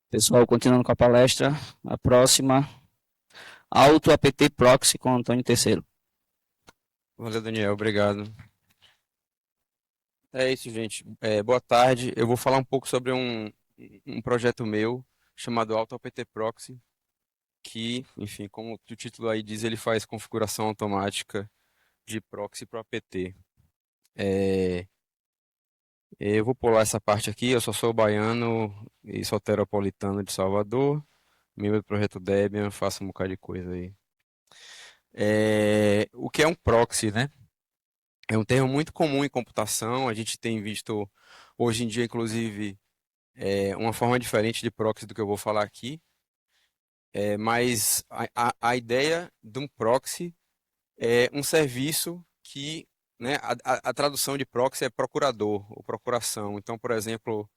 Pessoal, continuando com a palestra, a próxima, Auto APT Proxy com Antônio Terceiro. Valeu, Daniel, obrigado. É isso, gente. Boa tarde. Eu vou falar um pouco sobre um projeto meu chamado AutoAPT Proxy, que, enfim, como o título aí diz, ele faz configuração automática de proxy para o APT. É, eu vou pular essa parte aqui. Eu só sou baiano e soteropolitano de Salvador, membro do projeto Debian, faço um bocado de coisa aí. O que é um proxy, né? É um termo muito comum em computação. A gente tem visto hoje em dia, inclusive, uma forma diferente de proxy do que eu vou falar aqui. Mas a ideia de um proxy é um serviço que, né, a tradução de proxy é procurador ou procuração. Então, por exemplo,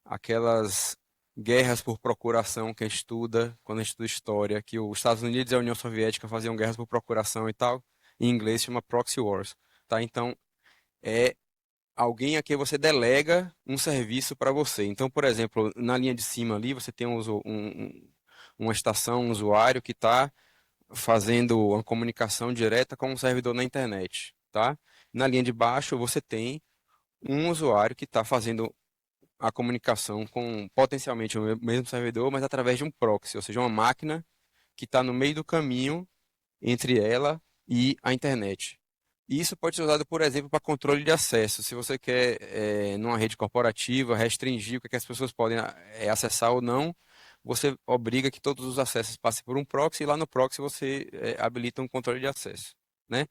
aquelas guerras por procuração que a gente estuda quando a gente estuda história, que os Estados Unidos e a União Soviética faziam guerras por procuração e tal, em inglês chama proxy wars. Tá? Então, é alguém a quem você delega um serviço para você. Então, por exemplo, na linha de cima ali, você tem uma estação, um usuário que está fazendo uma comunicação direta com um servidor na internet, tá? Na linha de baixo, você tem um usuário que está fazendo a comunicação com potencialmente o mesmo servidor, mas através de um proxy, ou seja, uma máquina que está no meio do caminho entre ela e a internet. E isso pode ser usado, por exemplo, para controle de acesso. Se você quer, numa rede corporativa, restringir o que as pessoas podem acessar ou não, você obriga que todos os acessos passem por um proxy e lá no proxy você habilita um controle de acesso, né?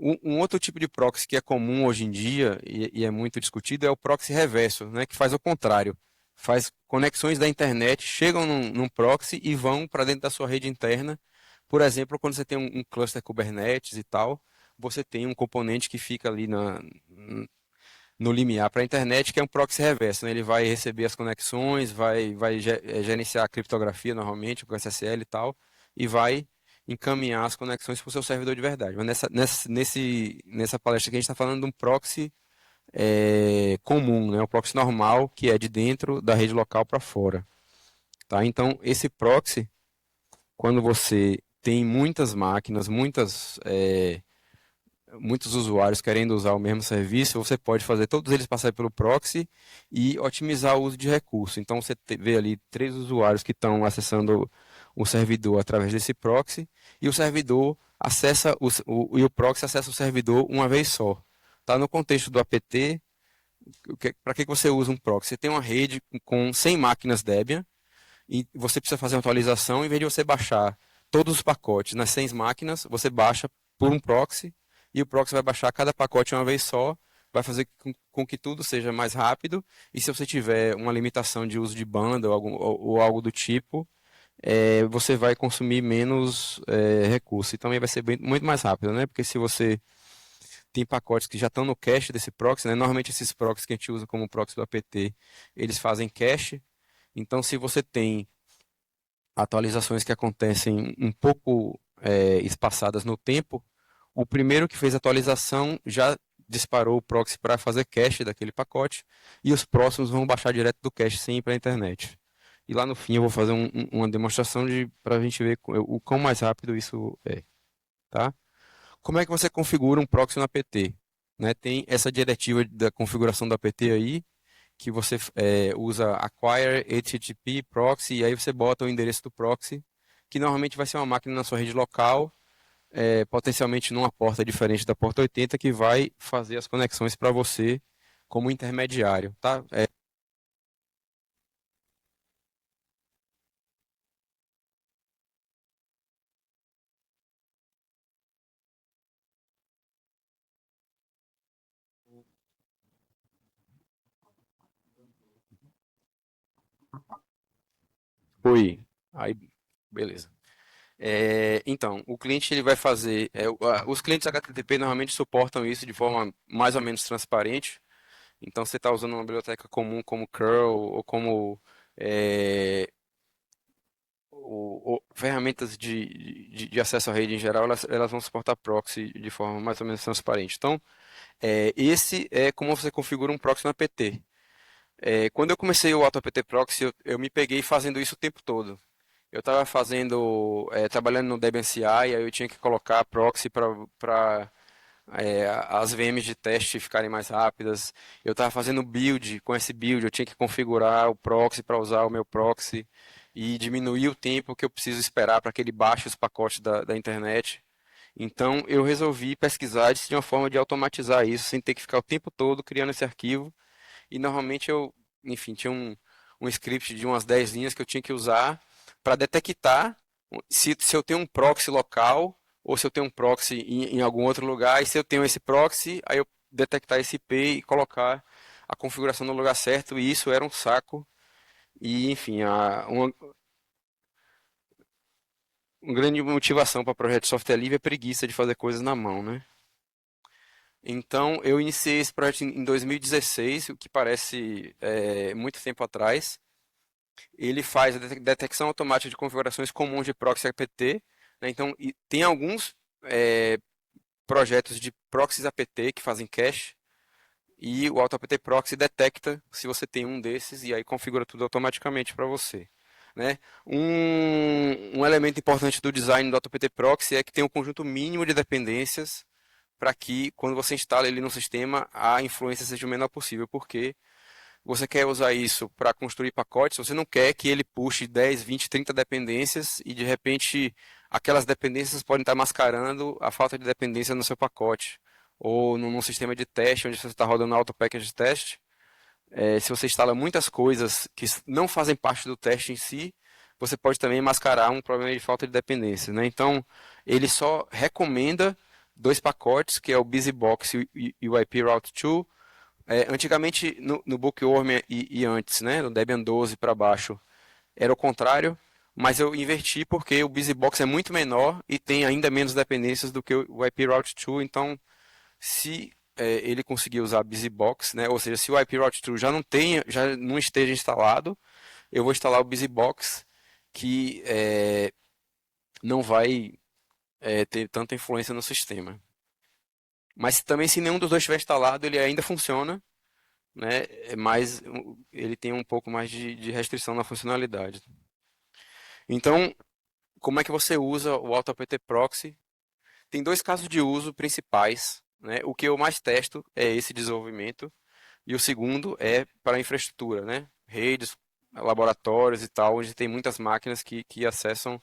Um outro tipo de proxy que é comum hoje em dia e é muito discutido é o proxy reverso, né? Que faz o contrário. Faz conexões da internet, chegam num proxy e vão para dentro da sua rede interna. Por exemplo, quando você tem um cluster Kubernetes e tal, você tem um componente que fica ali no limiar para a internet, que é um proxy reverso, né? Ele vai receber as conexões, vai gerenciar a criptografia normalmente, com SSL e tal, e vai encaminhar as conexões para o seu servidor de verdade. Mas nessa palestra aqui a gente está falando de um proxy comum, né? O proxy normal, que é de dentro da rede local para fora. Tá? Então, esse proxy, quando você tem muitas máquinas, muitos usuários querendo usar o mesmo serviço, você pode fazer todos eles passarem pelo proxy e otimizar o uso de recurso. Então você vê ali três usuários que estão acessando o servidor através desse proxy e o servidor acessa e o proxy acessa o servidor uma vez só. Tá? No contexto do apt, para que você usa um proxy? Você tem uma rede com 100 máquinas Debian e você precisa fazer uma atualização, em vez de você baixar todos os pacotes nas 100 máquinas, você baixa por um proxy e o proxy vai baixar cada pacote uma vez só, vai fazer com que tudo seja mais rápido e se você tiver uma limitação de uso de banda ou algo do tipo, você vai consumir menos recurso e também vai ser muito mais rápido, né? Porque se você tem pacotes que já estão no cache desse proxy, né? Normalmente esses proxies que a gente usa como proxy do apt, eles fazem cache. Então, se você tem atualizações que acontecem um pouco espaçadas no tempo, o primeiro que fez a atualização já disparou o proxy para fazer cache daquele pacote e os próximos vão baixar direto do cache sem ir para a internet. E lá no fim eu vou fazer uma demonstração para a gente ver o quão mais rápido isso é, tá? Como é que você configura um proxy no apt? Né, tem essa diretiva da configuração do apt aí, que você usa acquire HTTP proxy e aí você bota o endereço do proxy, que normalmente vai ser uma máquina na sua rede local, potencialmente numa porta diferente da porta 80, que vai fazer as conexões para você como intermediário, tá? Oi. Aí, beleza. Então, o cliente ele vai fazer. Os clientes HTTP normalmente suportam isso de forma mais ou menos transparente. Então, você está usando uma biblioteca comum como curl ou como é, ferramentas de acesso à rede em geral, elas vão suportar proxy de forma mais ou menos transparente. Então, esse é como você configura um proxy no apt. Quando eu comecei o AutoAPT Proxy, eu me peguei fazendo isso o tempo todo. Eu estava trabalhando no Debian CI, aí eu tinha que colocar proxy para as VMs de teste ficarem mais rápidas. Eu estava fazendo build, com esse build eu tinha que configurar o proxy para usar o meu proxy e diminuir o tempo que eu preciso esperar para que ele baixe os pacotes da internet. Então eu resolvi pesquisar de uma forma de automatizar isso, sem ter que ficar o tempo todo criando esse arquivo. E normalmente enfim, tinha um script de umas 10 linhas que eu tinha que usar para detectar se eu tenho um proxy local ou se eu tenho um proxy em algum outro lugar. E se eu tenho esse proxy, aí eu detectar esse IP e colocar a configuração no lugar certo. E isso era um saco. E, enfim, uma grande motivação para projeto de software livre é preguiça de fazer coisas na mão, né? Então, eu iniciei esse projeto em 2016, o que parece muito tempo atrás. Ele faz a detecção automática de configurações comuns de proxy apt, né? Então, tem alguns é, projetos de proxies apt que fazem cache e o AutoAPT Proxy detecta se você tem um desses e aí configura tudo automaticamente para você, né? Um elemento importante do design do AutoAPT Proxy é que tem um conjunto mínimo de dependências para que, quando você instala ele no sistema, a influência seja o menor possível, porque você quer usar isso para construir pacotes, você não quer que ele puxe 10, 20, 30 dependências e de repente aquelas dependências podem estar mascarando a falta de dependência no seu pacote. Ou num sistema de teste onde você está rodando auto package test, se você instala muitas coisas que não fazem parte do teste em si, você pode também mascarar um problema de falta de dependência, né? Então, ele só recomenda dois pacotes, que é o BusyBox e o IP Route 2. Antigamente, no Bookworm e antes, né, no Debian 12 para baixo, era o contrário, mas eu inverti porque o BusyBox é muito menor e tem ainda menos dependências do que o IP Route 2, então se ele conseguir usar BusyBox, né, ou seja, se o IP Route 2 já não esteja instalado, eu vou instalar o BusyBox, que não vai ter tanta influência no sistema. Mas também se nenhum dos dois estiver instalado, ele ainda funciona, né? Mas ele tem um pouco mais de restrição na funcionalidade. Então, como é que você usa o AutoAPT Proxy? Tem dois casos de uso principais, né? O que eu mais testo é esse desenvolvimento e o segundo é para infraestrutura, né? Redes, laboratórios e tal, onde tem muitas máquinas que acessam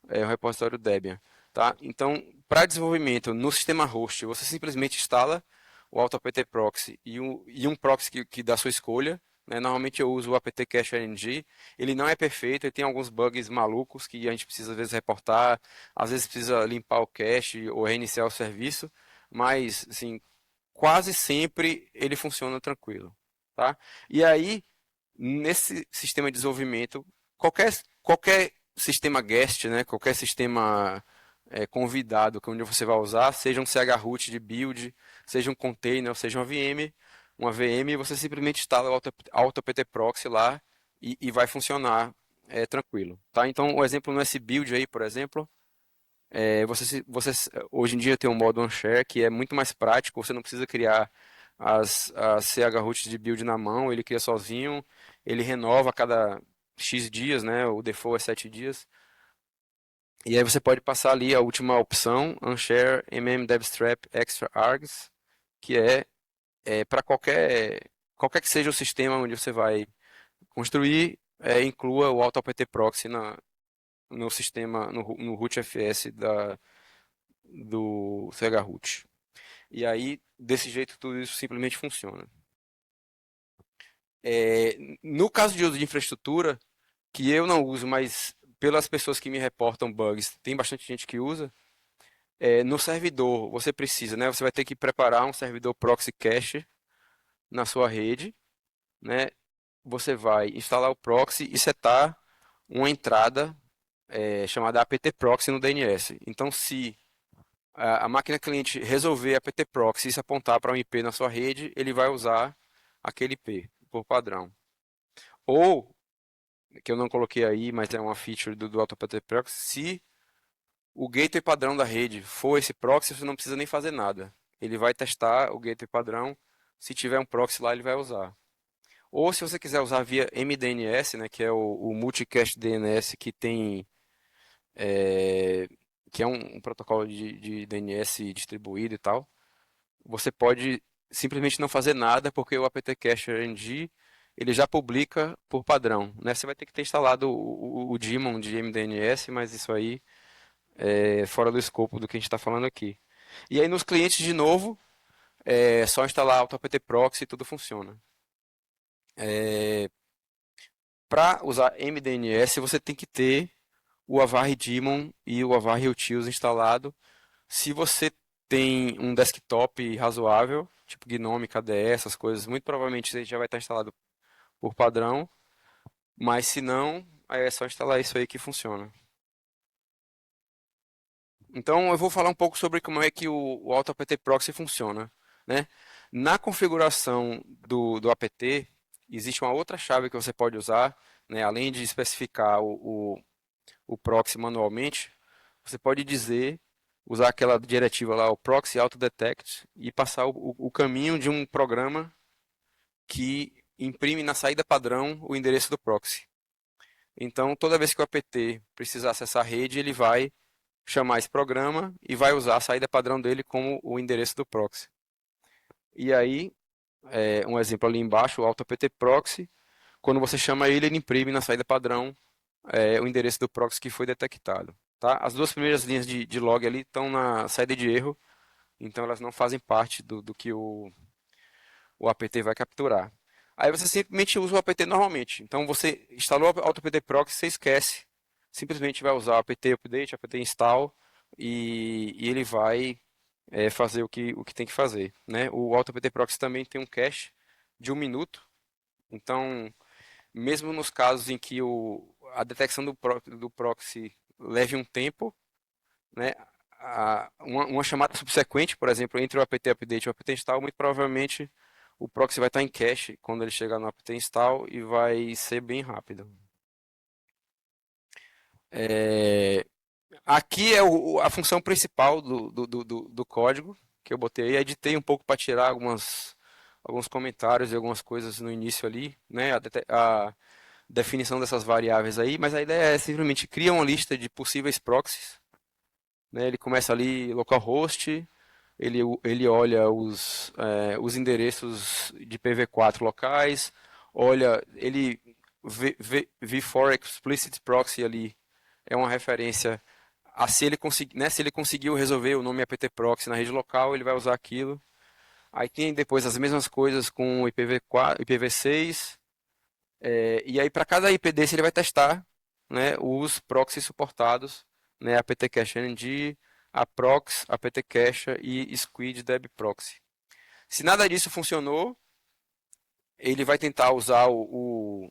o repositório Debian, tá? Então, para desenvolvimento no sistema host, você simplesmente instala o AutoAPT Proxy e um proxy que da sua escolha, né? Normalmente eu uso o apt cache RNG. Ele não é perfeito, ele tem alguns bugs malucos que a gente precisa às vezes reportar, às vezes precisa limpar o cache ou reiniciar o serviço, mas assim, quase sempre ele funciona tranquilo, tá? E aí, nesse sistema de desenvolvimento, qualquer sistema guest, né, qualquer sistema convidado que onde você vai usar, seja um chroot de build, seja um container, ou seja uma VM, você simplesmente instala o AutoPT Proxy lá e vai funcionar tranquilo, tá? Então, o exemplo no S-Build aí, por exemplo, você hoje em dia tem um modo OnShare que é muito mais prático, você não precisa criar as chroots de build na mão, ele cria sozinho, ele renova a cada X dias, né? O default é 7 dias. E aí você pode passar ali a última opção, OnShare mmdevstrap extra args, que para qualquer que seja o sistema onde você vai construir, inclua o AutoAPT Proxy no sistema, no rootfs do chroot. E aí, desse jeito, tudo isso simplesmente funciona. No caso de uso de infraestrutura, que eu não uso, mas pelas pessoas que me reportam bugs, tem bastante gente que usa. No servidor, você precisa, né? Você vai ter que preparar um servidor proxy cache na sua rede, né? Você vai instalar o proxy e setar uma entrada chamada apt proxy no DNS. Então, se a máquina cliente resolver apt proxy e se apontar para um IP na sua rede, ele vai usar aquele IP por padrão. Ou, que eu não coloquei aí, mas é uma feature do AutoAPT Proxy, se o gateway padrão da rede for esse proxy, você não precisa nem fazer nada. Ele vai testar o gateway padrão, se tiver um proxy lá, ele vai usar. Ou se você quiser usar via MDNS, né, que é o Multicast DNS que tem é, que é um protocolo de DNS distribuído e tal, você pode simplesmente não fazer nada porque o apt-cache RNG ele já publica por padrão, né? Você vai ter que ter instalado o daemon de MDNS, mas isso aí é fora do escopo do que a gente está falando aqui. E aí nos clientes de novo é só instalar AutoAPT Proxy e tudo funciona. Para usar MDNS você tem que ter o Avari Daemon e o Avari Utils instalado. Se você tem um desktop razoável, tipo Gnome, KDE, essas coisas, muito provavelmente ele já vai estar instalado por padrão, mas se não, aí é só instalar isso aí que funciona. Então eu vou falar um pouco sobre como é que o AutoAPT Proxy funciona, né? Na configuração do apt, existe uma outra chave que você pode usar, né? Além de especificar o proxy manualmente, você pode dizer, usar aquela diretiva lá, o proxy autodetect, e passar o caminho de um programa que imprime na saída padrão o endereço do proxy. Então, toda vez que o apt precisar acessar a rede, ele vai chamar esse programa e vai usar a saída padrão dele como o endereço do proxy. E aí, um exemplo ali embaixo, o AutoAPT Proxy, quando você chama ele, ele imprime na saída padrão o endereço do proxy que foi detectado. Tá? As duas primeiras linhas de log ali estão na saída de erro, então elas não fazem parte do que o apt vai capturar. Aí você simplesmente usa o apt normalmente. Então você instalou o AutoAPT Proxy, você esquece. Simplesmente vai usar o apt update, apt install e ele vai fazer o que tem que fazer. Né? O AutoAPT Proxy também tem um cache de 1 minuto. Então, mesmo nos casos em que a detecção do proxy leve um tempo, né, uma chamada subsequente, por exemplo, entre o apt update e o apt install, muito provavelmente o proxy vai estar em cache quando ele chegar no apt install e vai ser bem rápido. É, aqui é a função principal do código que eu botei. Editei um pouco para tirar alguns comentários e algumas coisas no início ali, né? A definição dessas variáveis aí, mas a ideia é simplesmente criar uma lista de possíveis proxies, né? Ele começa ali localhost, ele olha os endereços de PV4 locais, olha, ele v4 explicit proxy ali é uma referência a se ele conseguir, né, se ele conseguiu resolver o nome apt proxy na rede local, ele vai usar aquilo. Aí tem depois as mesmas coisas com o IPv4, IPv6, e aí para cada IP desse ele vai testar, né, os proxies suportados, né, apt-cache NG, aprox, apt-cache e squid deb proxy. Se nada disso funcionou, ele vai tentar usar um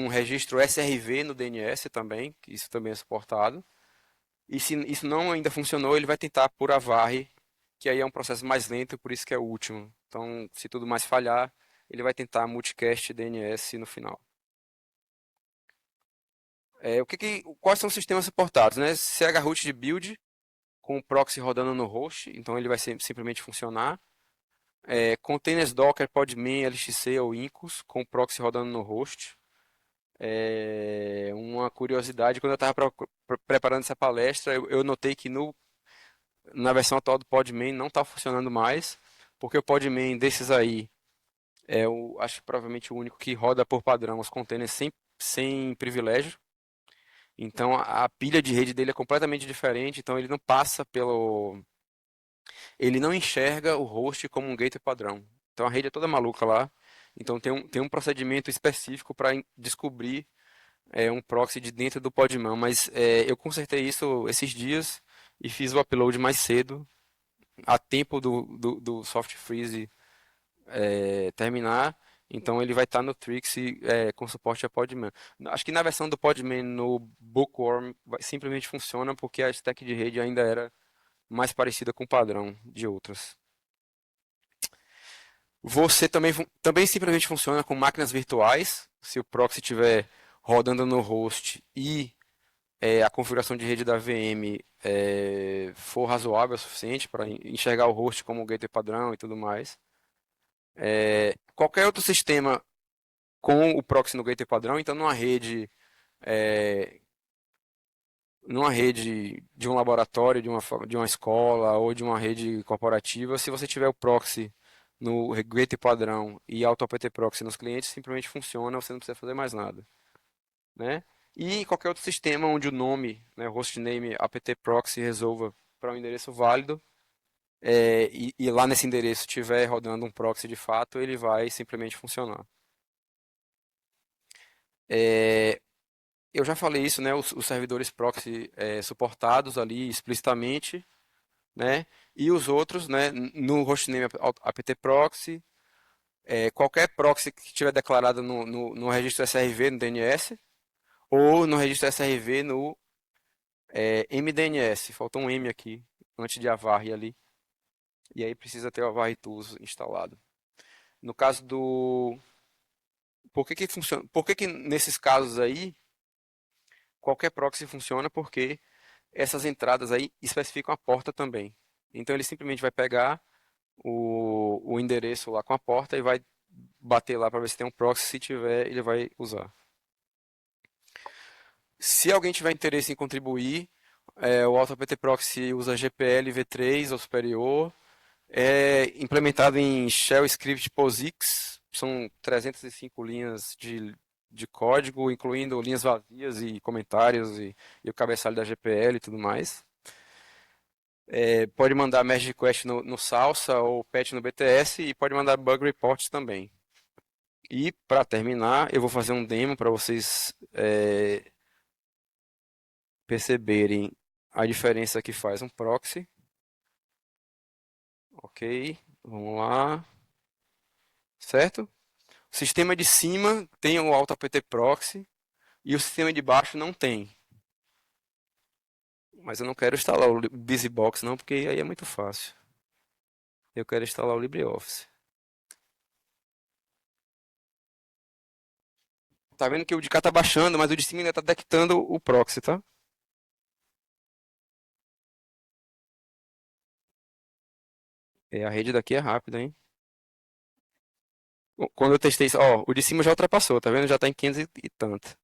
registro SRV no DNS também, que isso também é suportado. E se isso não ainda funcionou, ele vai tentar por avarre, que aí é um processo mais lento, por isso que é o último. Então, se tudo mais falhar, ele vai tentar multicast DNS no final. Quais são os sistemas suportados, né? chroot de build com o proxy rodando no host, então ele vai simplesmente funcionar. Containers Docker, Podman, LXC ou Incus com o proxy rodando no host. Uma curiosidade, quando eu estava preparando essa palestra, eu notei que na versão atual do Podman não está funcionando mais, porque o Podman desses aí acho que provavelmente o único que roda por padrão os containers sem privilégio. Então a pilha de rede dele é completamente diferente, então ele não passa pelo. Ele não enxerga o host como um gateway padrão. Então a rede é toda maluca lá. Então tem um procedimento específico para descobrir um proxy de dentro do Podman. Mas eu consertei isso esses dias e fiz o upload mais cedo, a tempo do soft freeze terminar. Então ele vai estar no Trixie com suporte a Podman. Acho que na versão do Podman no Bookworm simplesmente funciona porque a stack de rede ainda era mais parecida com o padrão de outras. Você também simplesmente funciona com máquinas virtuais. Se o proxy estiver rodando no host e a configuração de rede da VM for razoável o suficiente para enxergar o host como gateway padrão e tudo mais. Qualquer outro sistema com o proxy no gateway padrão, então é, numa rede de um laboratório, de uma escola ou de uma rede corporativa, se você tiver o proxy no gateway padrão e auto apt proxy nos clientes, simplesmente funciona, você não precisa fazer mais nada, né? E qualquer outro sistema onde o nome, né, o hostname apt proxy resolva para um endereço válido, e lá nesse endereço estiver rodando um proxy de fato, ele vai simplesmente funcionar. É, eu já falei isso, né? Os servidores proxy suportados ali explicitamente, né? E os outros, né? No hostname apt proxy, qualquer proxy que tiver declarado no registro SRV no DNS ou no registro SRV no MDNS. Faltou um M aqui antes de avarre ali. E aí precisa ter o avarre tools instalado. No caso do por que que funciona? Por que que nesses casos aí qualquer proxy funciona? Porque essas entradas aí especificam a porta também. Então ele simplesmente vai pegar o endereço lá com a porta e vai bater lá para ver se tem um proxy. Se tiver, ele vai usar. Se alguém tiver interesse em contribuir, o AutoPT Proxy usa GPL v3 ou superior. É implementado em Shell Script POSIX. São 305 linhas de código, incluindo linhas vazias e comentários e o cabeçalho da GPL e tudo mais. Pode mandar merge request no Salsa ou patch no BTS e pode mandar bug reports também. E para terminar, eu vou fazer um demo para vocês perceberem a diferença que faz um proxy. Ok, vamos lá. Certo? O sistema de cima tem o AutoAPT Proxy e o sistema de baixo não tem. Mas eu não quero instalar o BusyBox não, porque aí é muito fácil. Eu quero instalar o LibreOffice. Tá vendo que o de cá tá baixando, mas o de cima ainda tá detectando o proxy, tá? A rede daqui é rápida, hein? Quando eu testei isso, ó, o de cima já ultrapassou, tá vendo? Já tá em 500 e tanto.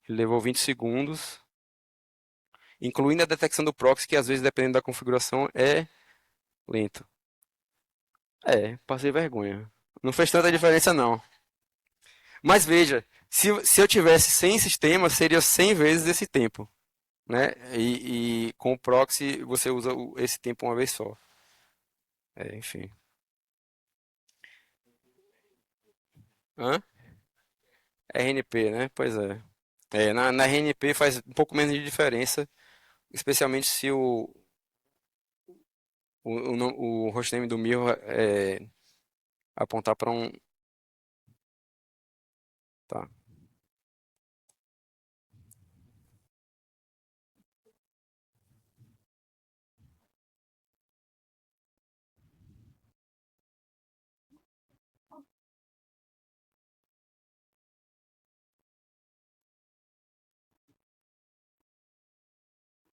Ele levou 20 segundos, incluindo a detecção do proxy, que às vezes, dependendo da configuração, é lento. Passei vergonha. Não fez tanta diferença, não. Mas veja, se eu tivesse 100 sistemas, seria 100 vezes esse tempo, né? E com o proxy, você usa esse tempo uma vez só. Enfim. Hã? RNP, né? Pois é. Na RNP faz um pouco menos de diferença, especialmente se o hostname do mirror apontar para um. Tá.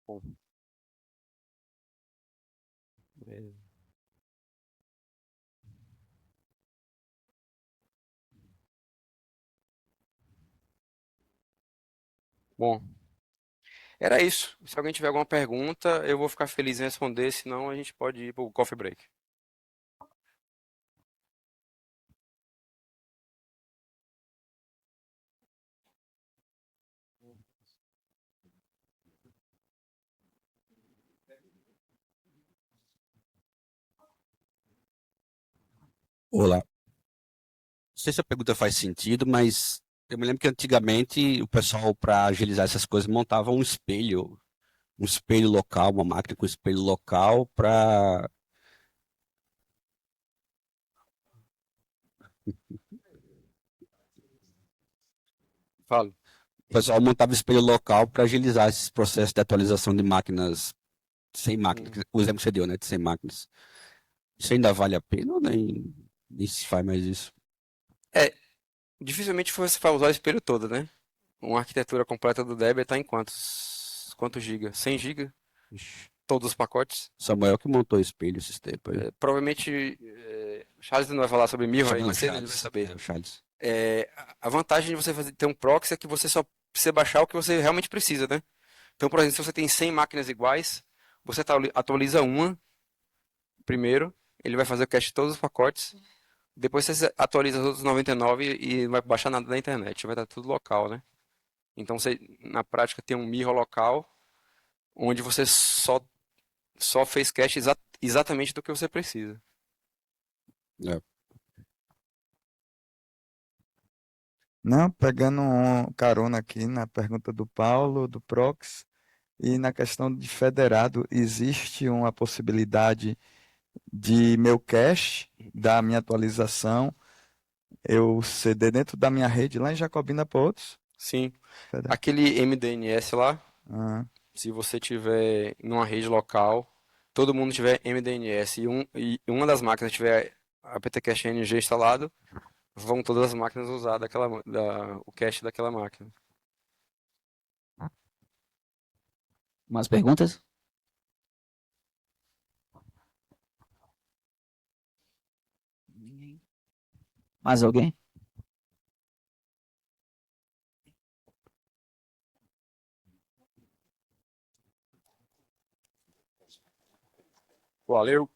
Bom, beleza. Bom, era isso. Se alguém tiver alguma pergunta, eu vou ficar feliz em responder, senão a gente pode ir para o coffee break. Olá. Não sei se a pergunta faz sentido, mas eu me lembro que antigamente o pessoal, para agilizar essas coisas, montava um espelho local, uma máquina com espelho local, para Falo. o pessoal montava espelho local para agilizar esses processos de atualização de máquinas sem máquinas. Hum. O exemplo que você deu, né, de sem máquinas. Isso ainda vale a pena ou nem se faz mais isso? É, dificilmente você vai usar o espelho todo, né? Uma arquitetura completa do Debian está em quantos giga? 100 giga? Ixi, Todos os pacotes? Samuel que montou espelho esses tempos aí. Provavelmente Charles não vai falar sobre mirror aí, Não, mas ele vai Charles. saber. O Charles. A vantagem de você ter um proxy é que você só precisa baixar o que você realmente precisa, né? Então, por exemplo, se você tem 100 máquinas iguais, você atualiza uma primeiro, ele vai fazer o cache de todos os pacotes, depois você atualiza os outros 99 e não vai baixar nada da internet, vai estar tudo local, né? Então, você, na prática, tem um mirror local, onde você só fez cache exatamente do que você precisa. É. Não, pegando carona aqui na pergunta do Paulo, do Prox, e na questão de federado, existe uma possibilidade de meu cache, da minha atualização, eu ceder dentro da minha rede lá em Jacobina para outros? Sim, Federado. aquele MDNS lá, Ah, se você tiver numa rede local, todo mundo tiver MDNS e uma das máquinas tiver aptcache NG instalado, vão todas as máquinas usar o cache daquela máquina. Mais perguntas? Mais alguém? Valeu!